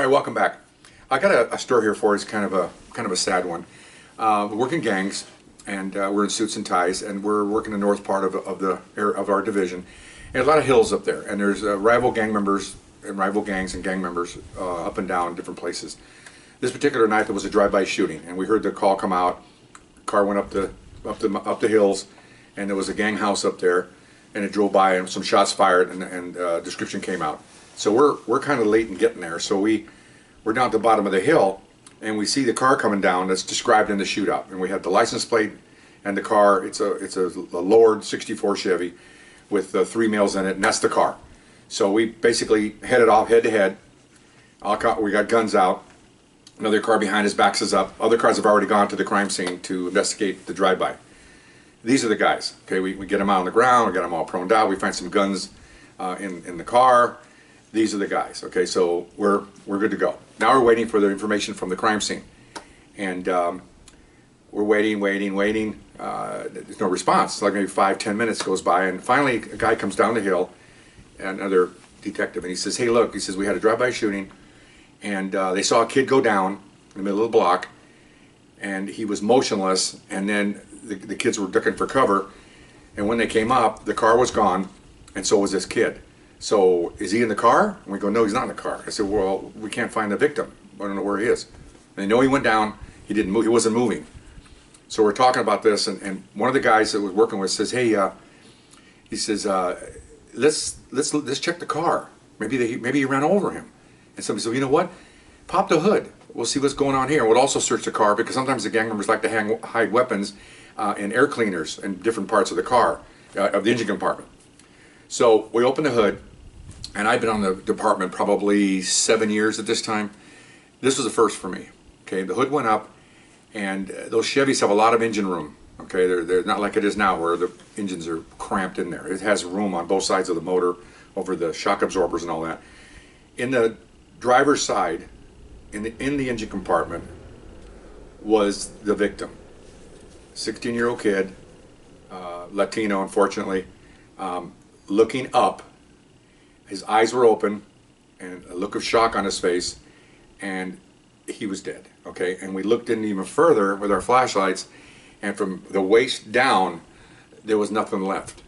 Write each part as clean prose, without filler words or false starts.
All right, welcome back. I got a story here for you. It's kind of a sad one. We work in gangs, and we're in suits and ties, and we're working the north part of our division. And a lot of hills up there, and there's rival gang members and rival gangs and gang members up and down different places. This particular night there was a drive-by shooting, and we heard the call come out. Car went up the hills, and there was a gang house up there, and it drove by, and some shots fired, and description came out. So we're kind of late in getting there. So we're down at the bottom of the hill, and we see the car coming down that's described in the shootout. And we have the license plate and the car. It's a Lord 64 Chevy with 3 males in it, and that's the car. So we basically headed off head to head. We got guns out. Another car behind us backs us up. Other cars have already gone to the crime scene to investigate the drive-by. These are the guys. Okay, we get them out on the ground. We get them all proned out. We find some guns in the car. These are the guys. Okay, so we're good to go. Now we're waiting for the information from the crime scene, and we're waiting. There's no response. It's like maybe 5-10 minutes goes by, and finally a guy comes down the hill, another detective, and he says, "Hey, look," he says, "we had a drive-by shooting, and they saw a kid go down in the middle of the block, and he was motionless, and then the kids were ducking for cover, and when they came up, the car was gone, and so was this kid. So is he in the car?" And we go, "No, he's not in the car." I said, "Well, we can't find the victim. I don't know where he is." And they know he went down. He didn't move. He wasn't moving. So we're talking about this, and one of the guys that was working with says, "Hey," he says, let's check the car. Maybe he ran over him." And somebody said, "You know what? Pop the hood. We'll see what's going on here." And we'll also search the car, because sometimes the gang members like to hide weapons in air cleaners in different parts of the car, of the engine compartment. So we open the hood, and I've been on the department probably 7 years at this time. This was a first for me. Okay, the hood went up, and those Chevys have a lot of engine room. Okay, they're not like it is now where the engines are cramped in there. It has room on both sides of the motor, over the shock absorbers and all that. In the driver's side, in the engine compartment, was the victim. 16-year-old kid, Latino, unfortunately, looking up. His eyes were open, and a look of shock on his face, and he was dead. Okay, and we looked in even further with our flashlights, and from the waist down, there was nothing left.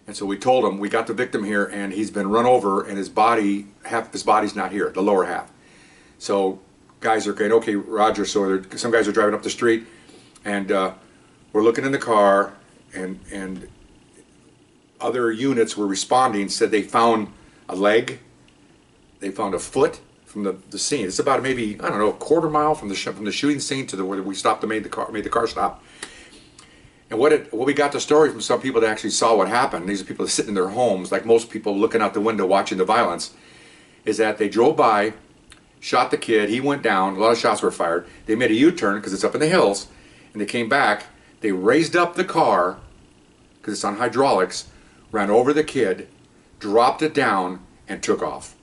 And so we told him, we got the victim here, and he's been run over, and his body, half of his body's not here, the lower half. So guys are going, "Okay, Roger." So some guys are driving up the street, and we're looking in the car, and other units were responding, said they found a leg, they found a foot from the scene. It's about maybe, I don't know, a quarter mile from the shooting scene to where we stopped and made the car stop. And what we got the story from some people that actually saw what happened. These are people that sit in their homes, like most people looking out the window watching the violence, is that they drove by, shot the kid, he went down, a lot of shots were fired. They made a U-turn because it's up in the hills, and they came back, they raised up the car, because it's on hydraulics, ran over the kid, dropped it down, and took off.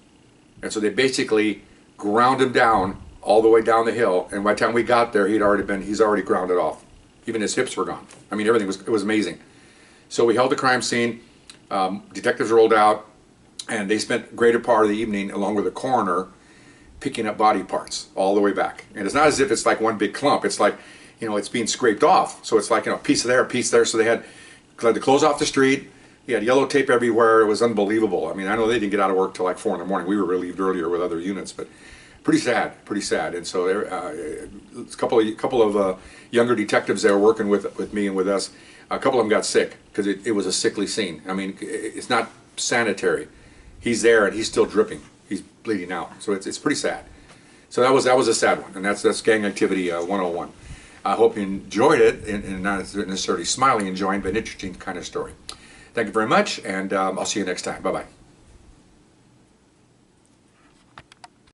And so they basically ground him down all the way down the hill, and by the time we got there, he's already grounded off. Even his hips were gone. I mean, it was amazing. So we held the crime scene, detectives rolled out, and they spent greater part of the evening, along with the coroner, picking up body parts all the way back. And it's not as if it's like one big clump. It's like, it's being scraped off. So it's like, a piece there, a piece there. So they had to close off the street. He had yellow tape everywhere. It was unbelievable. I mean, I know they didn't get out of work till like 4 in the morning. We were relieved earlier with other units, but pretty sad. And so a couple of younger detectives there working with me and with us. A couple of them got sick because it was a sickly scene. I mean, it's not sanitary. He's there and he's still dripping. He's bleeding out. So it's pretty sad. So that was a sad one, and that's Gang Activity 101. I hope you enjoyed it, and not necessarily smiling enjoying, but an interesting kind of story. Thank you very much, and I'll see you next time. Bye-bye.